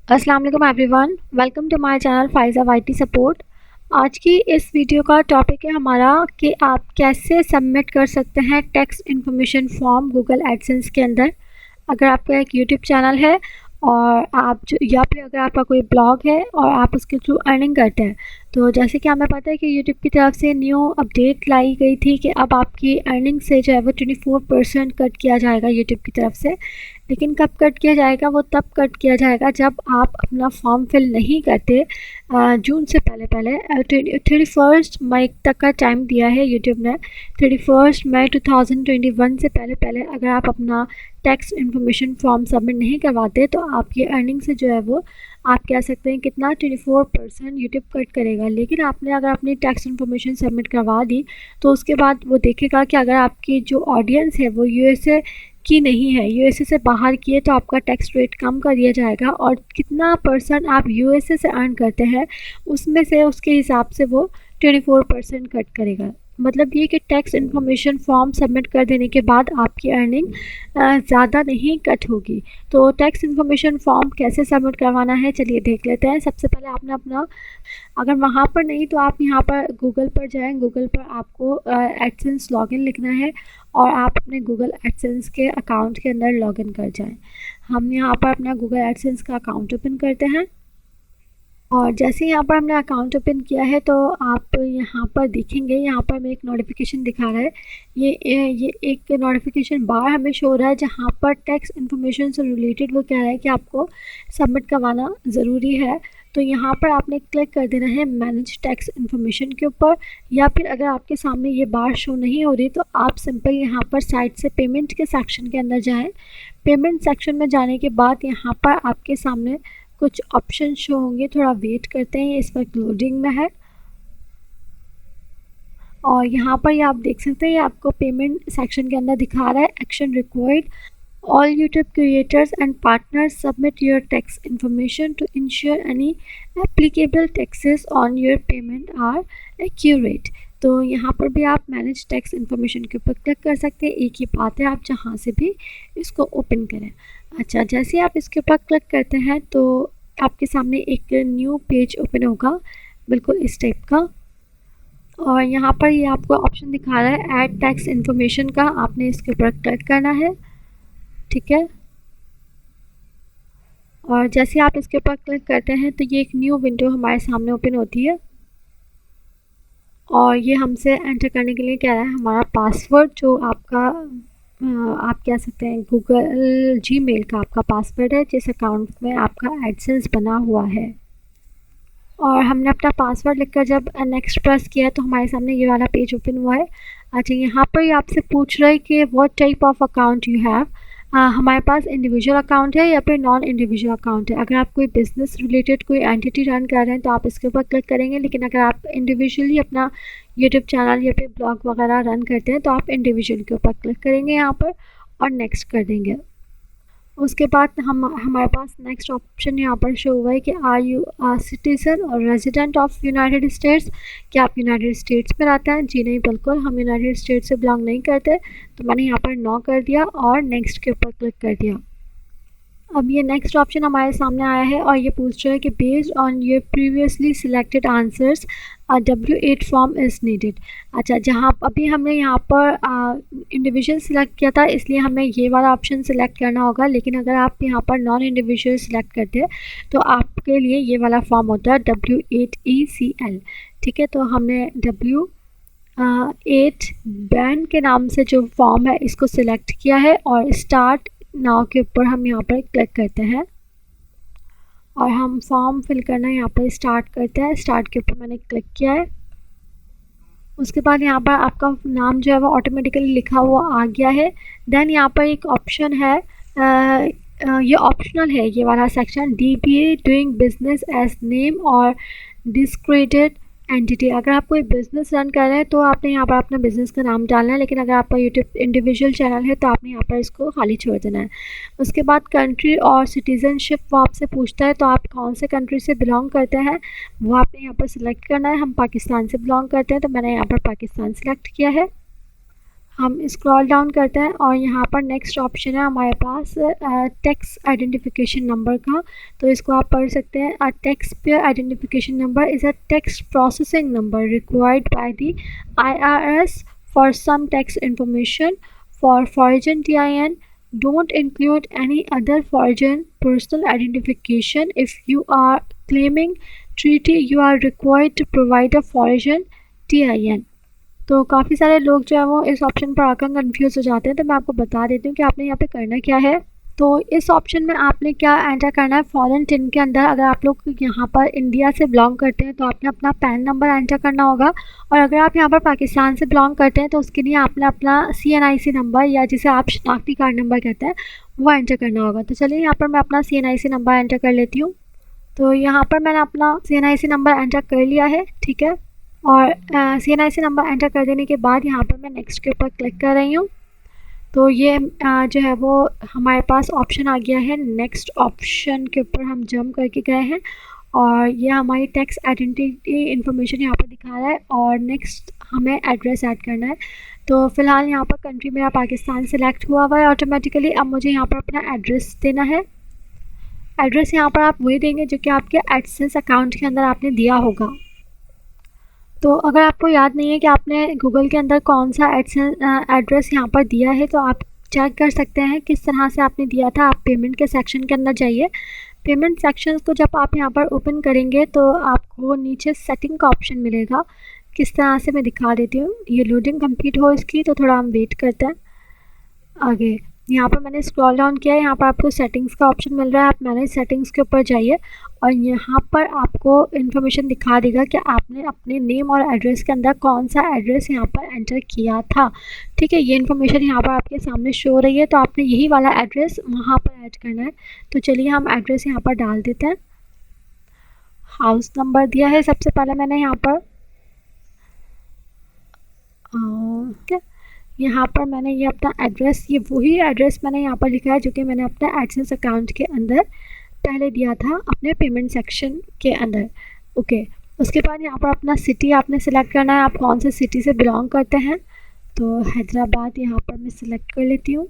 अस्सलाम वालेकुम everyone, welcome to my channel Faiza YT support. आज की इस वीडियो का टॉपिक है हमारा कि आप कैसे सबमिट कर सकते हैं text information form Google AdSense के अंदर। अगर आपका एक यूट्यूब चैनल है और आप जो या फिर अगर आपका कोई ब्लॉग है और आप उसके थ्रू अर्निंग करते हैं, तो जैसे कि हमें पता है कि यूट्यूब की तरफ से न्यू अपडेट लाई गई थी कि अब आपकी अर्निंग से जो है वो 24% कट किया जाएगा यूट्यूब की तरफ से। लेकिन कब कट किया जाएगा? वो तब कट किया जाएगा जब आप अपना फॉर्म फिल नहीं करते जून से पहले 31 मई तक का टाइम दिया है यूट्यूब ने। 31 मई 2021 से पहले अगर आप अपना टैक्स इन्फॉर्मेशन फॉर्म सबमिट नहीं करवाते तो आपकी अर्निंग से जो है वो आप कह सकते हैं कितना 24% यूट्यूब कट करेगा। लेकिन आपने अगर अपनी टैक्स इन्फॉर्मेशन सबमिट करवा दी तो उसके बाद वो देखेगा कि अगर आपकी जो ऑडियंस है वो यूएसए की नहीं है, यूएसए से बाहर की है, तो आपका टैक्स रेट कम कर दिया जाएगा और कितना परसेंट आप यूएसए से अर्न करते हैं उसमें से उसके हिसाब से वो 24% कट करेगा। मतलब ये कि टैक्स इन्फॉर्मेशन फॉर्म सबमिट कर देने के बाद आपकी अर्निंग ज़्यादा नहीं कट होगी। तो टैक्स इन्फॉर्मेशन फॉर्म कैसे सबमिट करवाना है चलिए देख लेते हैं। सबसे पहले आपने अपना, अगर वहाँ पर नहीं तो आप यहाँ पर गूगल पर जाएं। गूगल पर आपको एडसेंस लॉगिन लिखना है और आप अपने गूगल एडसेंस के अकाउंट के अंदर लॉगिन कर जाएं। हम यहाँ पर अपना गूगल एडसेंस का अकाउंट ओपन करते हैं और जैसे ही यहाँ पर हमने अकाउंट ओपन किया है तो आप यहाँ पर देखेंगे, यहाँ पर हमें एक नोटिफिकेशन दिखा रहा है। ये एक नोटिफिकेशन बार हमें शो हो रहा है जहाँ पर टैक्स इन्फॉर्मेशन से रिलेटेड वो कह रहा है कि आपको सबमिट करवाना ज़रूरी है। तो यहाँ पर आपने क्लिक कर देना है मैनेज टैक्स इन्फॉर्मेशन के ऊपर, या फिर अगर आपके सामने ये बार शो नहीं हो रही तो आप सिंपल यहाँ पर साइड से पेमेंट के सेक्शन के अंदर जाएँ। पेमेंट सेक्शन में जाने के बाद यहाँ पर आपके सामने कुछ ऑप्शन शो होंगे, थोड़ा वेट करते हैं, इस वक्त लोडिंग में है। और यहाँ पर ये आप देख सकते हैं आपको पेमेंट सेक्शन के अंदर दिखा रहा है action required, all YouTube creators and partners submit your tax information to ensure any applicable taxes on your payment are accurate. तो यहाँ पर भी आप मैनेज टैक्स इन्फॉर्मेशन के ऊपर क्लिक कर सकते हैं। एक ही बात है, आप जहाँ से भी इसको ओपन करें। अच्छा, जैसे आप इसके ऊपर क्लिक करते हैं तो आपके सामने एक न्यू पेज ओपन होगा बिल्कुल इस टाइप का, और यहाँ पर ये आपको ऑप्शन दिखा रहा है ऐड टैक्स इन्फॉर्मेशन का। आपने इसके ऊपर क्लिक करना है, ठीक है। और जैसे आप इसके ऊपर क्लिक करते हैं तो ये एक न्यू विंडो हमारे सामने ओपन होती है और ये हमसे एंटर करने के लिए कह रहा है हमारा पासवर्ड, जो आपका आप कह सकते हैं गूगल जीमेल का आपका पासवर्ड है जिस अकाउंट में आपका एडसेंस बना हुआ है। और हमने अपना पासवर्ड लिखकर जब नेक्स्ट प्रेस किया तो हमारे सामने ये वाला पेज ओपन हुआ है। अच्छा, यहाँ पर ये आपसे पूछ रहा है कि what type of account you have. हमारे पास इंडिविजुअल अकाउंट है या फिर नॉन इंडिविजुअल अकाउंट है। अगर आप कोई बिज़नेस रिलेटेड कोई एंटिटी रन कर रहे हैं तो आप इसके ऊपर क्लिक करेंगे, लेकिन अगर आप इंडिविजुअली अपना यूट्यूब चैनल या फिर ब्लॉग वगैरह रन करते हैं तो आप इंडिविजुअल के ऊपर क्लिक करेंगे यहाँ पर और नेक्स्ट कर देंगे। उसके बाद हमारे पास नेक्स्ट ऑप्शन यहाँ पर शो हुआ है कि आर यू सिटीज़न और रेजिडेंट ऑफ यूनाइटेड स्टेट्स। क्या आप यूनाइटेड स्टेट्स में रहते हैं? जी नहीं, बिल्कुल हम यूनाइटेड स्टेट्स से बिलोंग नहीं करते। तो मैंने यहाँ पर नो कर दिया और नेक्स्ट के ऊपर क्लिक कर दिया। अब ये नेक्स्ट ऑप्शन हमारे सामने आया है और ये पूछ रहा है कि based on your previously selected answers W8 form is needed. अच्छा, जहाँ अभी हमने यहाँ पर इंडिविजुअल सिलेक्ट किया था इसलिए हमें ये वाला ऑप्शन सिलेक्ट करना होगा, लेकिन अगर आप यहाँ पर नॉन इंडिविजुअल सिलेक्ट करते हैं तो आपके लिए ये वाला फॉर्म होता है W8ECL, ठीक है। तो हमने W8 बैन के नाम से जो फॉर्म है इसको सिलेक्ट किया है और स्टार्ट नाउ के ऊपर हम यहाँ पर क्लिक करते हैं और हम फॉर्म फिल करना यहाँ पर स्टार्ट करते हैं। स्टार्ट के ऊपर मैंने क्लिक किया है। उसके बाद यहाँ पर आपका नाम जो है वो ऑटोमेटिकली लिखा हुआ आ गया है। देन यहाँ पर एक ऑप्शन है, ये ऑप्शनल है ये वाला section, DBA doing business as name और डिस्क्रेडिटेड एंटिटी। अगर आप कोई बिज़नेस रन कर रहे हैं तो आपने यहाँ पर अपना बिज़नेस का नाम डालना है, लेकिन अगर आपका यूट्यूब इंडिविजुअल चैनल है तो आपने यहाँ पर इसको खाली छोड़ देना है। उसके बाद कंट्री और सिटीज़नशिप वो आपसे पूछता है, तो आप कौन से कंट्री से बिलोंग करते हैं वो आपने यहाँ पर सिलेक्ट करना है। हम पाकिस्तान से बिलोंग करते हैं तो मैंने यहाँ पर पाकिस्तान सिलेक्ट किया है। हम स्क्रॉल डाउन करते हैं और यहाँ पर नेक्स्ट ऑप्शन है हमारे पास टैक्स आइडेंटिफिकेशन नंबर का। तो इसको आप पढ़ सकते हैं। A taxpayer identification number is a tax processing number required by the IRS for some tax information for foreign TIN. Don't include any other foreign personal identification. If you are claiming treaty, you are required to provide a foreign TIN. तो काफ़ी सारे लोग जो है वो इस option पर आकर कंफ्यूज हो जाते हैं, तो मैं आपको बता देती हूँ कि आपने यहाँ पे करना क्या है। तो इस ऑप्शन में आपने क्या एंटर करना है, फॉरेन टिन के अंदर अगर आप लोग यहाँ पर इंडिया से बिलोंग करते हैं तो आपने अपना पैन नंबर एंटर करना होगा, और अगर आप यहाँ पर पाकिस्तान से बिलोंग करते हैं तो उसके लिए आपने अपना CNIC नंबर या जिसे आप शनाख्ती कार्ड नंबर कहते हैं वो एंटर करना होगा। तो चलिए यहाँ पर मैं अपना CNIC नंबर एंटर कर लेती हूँ। तो यहाँ पर मैंने अपना CNIC नंबर एंटर कर लिया है, ठीक है। और CNIC नंबर एंटर कर देने के बाद यहाँ पर मैं नेक्स्ट के ऊपर क्लिक कर रही हूँ। तो ये जो है वो हमारे पास ऑप्शन आ गया है। नेक्स्ट ऑप्शन के ऊपर हम जंप करके गए हैं और ये हमारी टैक्स आइडेंटिटी इन्फॉर्मेशन यहाँ पर दिखा रहा है, और नेक्स्ट हमें एड्रेस ऐड करना है। तो फ़िलहाल यहाँ पर कंट्री मेरा पाकिस्तान सेलेक्ट हुआ हुआ है ऑटोमेटिकली। अब मुझे यहाँ पर अपना एड्रेस देना है। एड्रेस यहाँ पर आप वही देंगे जो कि आपके एडसेंस अकाउंट के अंदर आपने दिया होगा। तो अगर आपको याद नहीं है कि आपने गूगल के अंदर कौन सा एड्रेस यहाँ पर दिया है, तो आप चेक कर सकते हैं किस तरह से आपने दिया था। आप पेमेंट के सेक्शन के अंदर जाइए। पेमेंट सेक्शन को जब आप यहाँ पर ओपन करेंगे तो आपको नीचे सेटिंग का ऑप्शन मिलेगा। किस तरह से मैं दिखा देती हूँ। ये लोडिंग कंप्लीट हो इसकी, तो थोड़ा हम वेट करते हैं आगे। यहाँ पर मैंने स्क्रॉल डाउन किया है, यहाँ पर आपको सेटिंग्स का ऑप्शन मिल रहा है। आप मैनेज सेटिंग्स के ऊपर जाइए और यहाँ पर आपको इन्फॉर्मेशन दिखा देगा कि आपने अपने नेम और एड्रेस के अंदर कौन सा एड्रेस यहाँ पर एंटर किया था, ठीक है। ये इन्फॉर्मेशन यहाँ पर आपके सामने शो हो रही है, तो आपने यही वाला एड्रेस वहाँ पर ऐड करना है। तो चलिए हम एड्रेस यहाँ पर डाल देते हैं। हाउस नंबर दिया है सबसे पहले मैंने यहाँ पर, क्या यहाँ पर मैंने ये अपना एड्रेस, ये वही एड्रेस मैंने यहाँ पर लिखा है जो कि मैंने अपने एडसेंस अकाउंट के अंदर पहले दिया था अपने पेमेंट सेक्शन के अंदर, ओके। उसके बाद यहाँ पर अपना सिटी आपने सेलेक्ट करना है, आप कौन से सिटी से बिलोंग करते हैं। तो हैदराबाद यहाँ पर मैं सिलेक्ट कर लेती हूँ,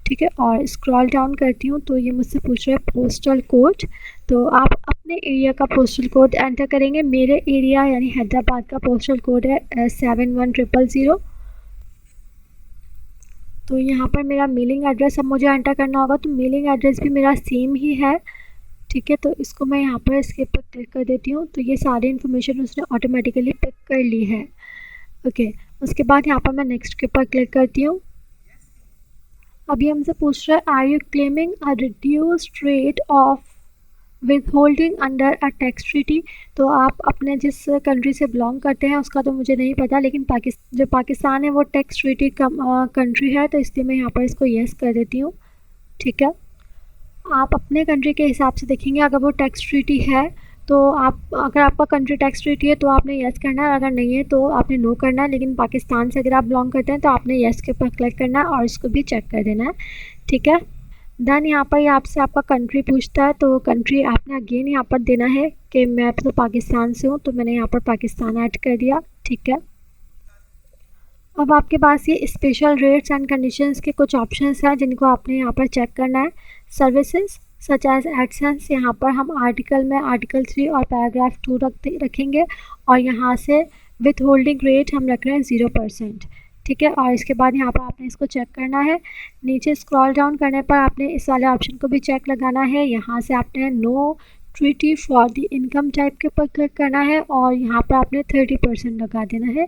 ठीक है। और स्क्रॉल डाउन करती हूँ तो ये मुझसे पूछ रहा है पोस्टल कोड। तो आप अपने एरिया का पोस्टल कोड एंटर करेंगे। मेरे एरिया यानी हैदराबाद का पोस्टल कोड है 71000। तो यहाँ पर मेरा मेलिंग एड्रेस अब मुझे एंटर करना होगा। तो मेलिंग एड्रेस भी मेरा सेम ही है, ठीक है। तो इसको मैं यहाँ पर इसके ऊपर क्लिक कर देती हूँ। तो ये सारी इन्फॉर्मेशन उसने ऑटोमेटिकली पिक कर ली है, ओके। उसके बाद यहाँ पर मैं नेक्स्ट के ऊपर क्लिक करती हूँ। अभी हमसे पूछ रहा है are you claiming a reduced rate of withholding under a tax treaty. तो आप अपने जिस कंट्री से बिलोंग करते हैं उसका तो मुझे नहीं पता, लेकिन जो पाकिस्तान है वो टैक्स ट्रीटी कंट्री है, तो इसलिए मैं यहाँ पर इसको येस कर देती हूँ, ठीक है। आप अपने कंट्री के हिसाब से देखेंगे, अगर वो टैक्स ट्रीटी है तो आप, अगर आपका कंट्री टैक्स ट्रीटी है तो आपने येस करना है, अगर नहीं है तो आपने नो करना है। लेकिन पाकिस्तान से अगर आप बिलोंग करते हैं तो आपने येस के ऊपर क्लिक करना है और इसको भी चेक कर देना है, ठीक है। देन यहाँ पर ये आपसे आपका कंट्री पूछता है, तो कंट्री आपने अगेन यहाँ पर देना है कि मैं तो पाकिस्तान से हूँ, तो मैंने यहाँ पर पाकिस्तान ऐड कर दिया, ठीक है। अब आपके पास ये स्पेशल रेट्स एंड कंडीशंस के कुछ ऑप्शंस हैं जिनको आपने यहाँ पर चेक करना है। सर्विसेज सच एज एडसेंस, यहाँ पर हम आर्टिकल में आर्टिकल 3 और पैराग्राफ 2 रखेंगे, और यहाँ से विथ होल्डिंग रेट हम रख रहे हैं 0%, ठीक है। और इसके बाद यहाँ पर आपने इसको चेक करना है। नीचे स्क्रॉल डाउन करने पर आपने इस वाले ऑप्शन को भी चेक लगाना है। यहाँ से आपने no treaty for the income type के ऊपर क्लिक करना है और यहाँ पर आपने 30% लगा देना है,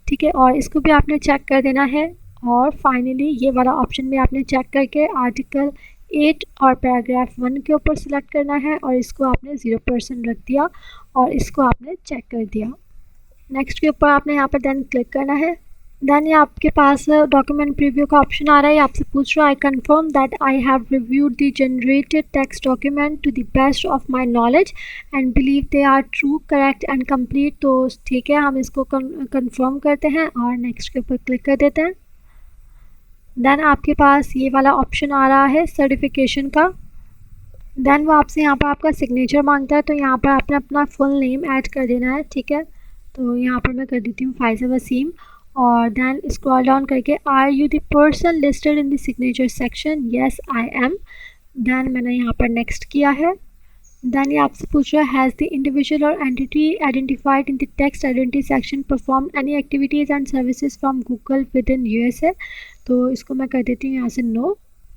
ठीक है। और इसको भी आपने चेक कर देना है। और फाइनली ये वाला ऑप्शन भी आपने चेक करके आर्टिकल 8 और पैराग्राफ 1 के ऊपर सिलेक्ट करना है और इसको आपने 0% रख दिया और इसको आपने चेक कर दिया। नेक्स्ट के ऊपर आपने यहाँ पर देन क्लिक करना है। देन ये आपके पास डॉक्यूमेंट प्रीव्यू का ऑप्शन आ रहा है। आपसे पूछ रहा है I confirm that I have reviewed the generated text document to the best of my knowledge and believe they are true, correct and complete. तो ठीक है, हम इसको कन्फर्म करते हैं और नेक्स्ट के ऊपर क्लिक कर देते हैं। देन आपके पास ये वाला ऑप्शन आ रहा है सर्टिफिकेशन का। देन वो आपसे यहाँ पर आपका सिग्नेचर मांगता है, तो यहाँ पर आपने अपना फुल नेम ऐड कर देना है, ठीक है। तो यहाँ पर मैं कर देती हूँ फाइज़ा वसीम और देन स्क्रॉल डाउन करके are you the person listed in the signature section, yes I am. Then मैंने यहाँ पर नेक्स्ट किया है। देन ये आपसे पूछ रहा है हैज़ द इंडिविजुअल और entity identified in the text identity section perform any activities and services from Google with in USA, तो इसको मैं कर देती हूँ यहाँ से नो।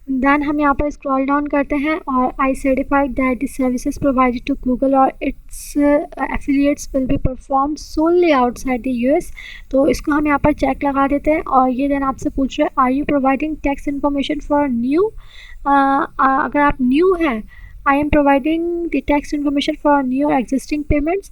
देन हम यहाँ पर स्क्रॉल डाउन करते हैं और I certified that the services provided to Google और its affiliates will be perform solely outside the US, तो इसको हम यहाँ पर चेक लगा देते हैं। और ये देन आपसे पूछ रहे हैं are you providing tax information for new, अगर आप न्यू हैं I am providing the tax information for new और existing payments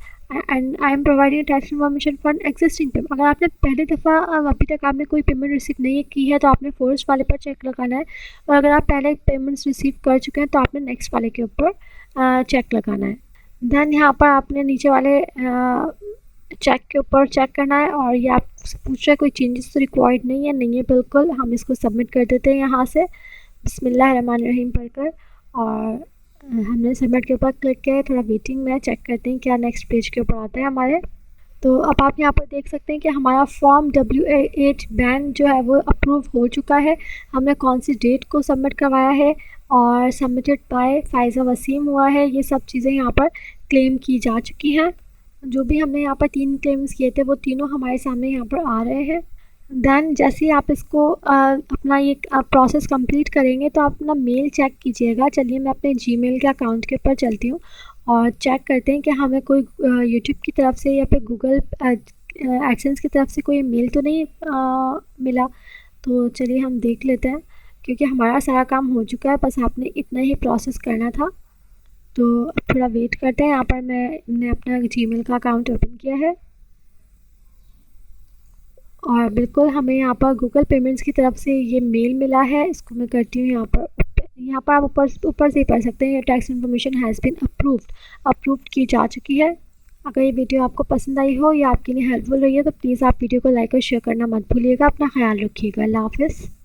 and I am providing tax information for existing payment. अगर आपने पहली दफ़ा अभी तक आपने कोई पेमेंट रिसीव नहीं की है तो आपने फर्स्ट वाले पर चेक लगाना है, और अगर आप पहले पेमेंट्स रिसीव कर चुके हैं तो आपने नेक्स्ट वाले के ऊपर चेक लगाना है। देन यहाँ पर आपने नीचे वाले चेक के ऊपर चेक करना है और ये आपसे पूछ रहा है कोई चेंजेस तो रिक्वायर्ड नहीं है बिल्कुल। हम इसको सबमिट कर देते हैं यहाँ से बिस्मिल्लाहिर्रहमानिर्रहीम पढ़कर, और हमने सबमिट के ऊपर क्लिक किया है। थोड़ा वेटिंग में चेक करते हैं क्या नेक्स्ट पेज के ऊपर आता है हमारे। तो अब आप यहाँ पर देख सकते हैं कि हमारा फॉर्म W8 बैन जो है वो अप्रूव हो चुका है। हमने कौन सी डेट को सबमिट करवाया है और सबमिटेड बाय फाइज़ा वसीम हुआ है, ये सब चीज़ें यहाँ पर क्लेम की जा चुकी हैं। जो भी हमने यहाँ पर 3 क्लेम्स किए थे वो तीनों हमारे सामने यहाँ पर आ रहे हैं। देन जैसे ही आप इसको अपना ये प्रोसेस कंप्लीट करेंगे तो आप अपना मेल चेक कीजिएगा। चलिए मैं अपने जीमेल के अकाउंट के ऊपर चलती हूँ और चेक करते हैं कि हमें कोई यूट्यूब की तरफ से या फिर गूगल एडसेंस की तरफ से कोई मेल तो नहीं मिला। तो चलिए हम देख लेते हैं, क्योंकि हमारा सारा काम हो चुका है, बस आपने इतना ही प्रोसेस करना था। तो अब थोड़ा वेट करते हैं। यहाँ पर मैंने अपना जीमेल का अकाउंट ओपन किया है और बिल्कुल हमें यहाँ पर गूगल पेमेंट्स की तरफ से ये मेल मिला है। इसको मैं करती हूँ यहाँ पर आप ऊपर से ही पढ़ सकते हैं ये tax information has been approved की जा चुकी है। अगर ये वीडियो आपको पसंद आई हो या आपके लिए हेल्पफुल रही है तो प्लीज़ आप वीडियो को लाइक और शेयर करना मत भूलिएगा। अपना ख्याल रखिएगा। अल्लाह हाफ़िज़।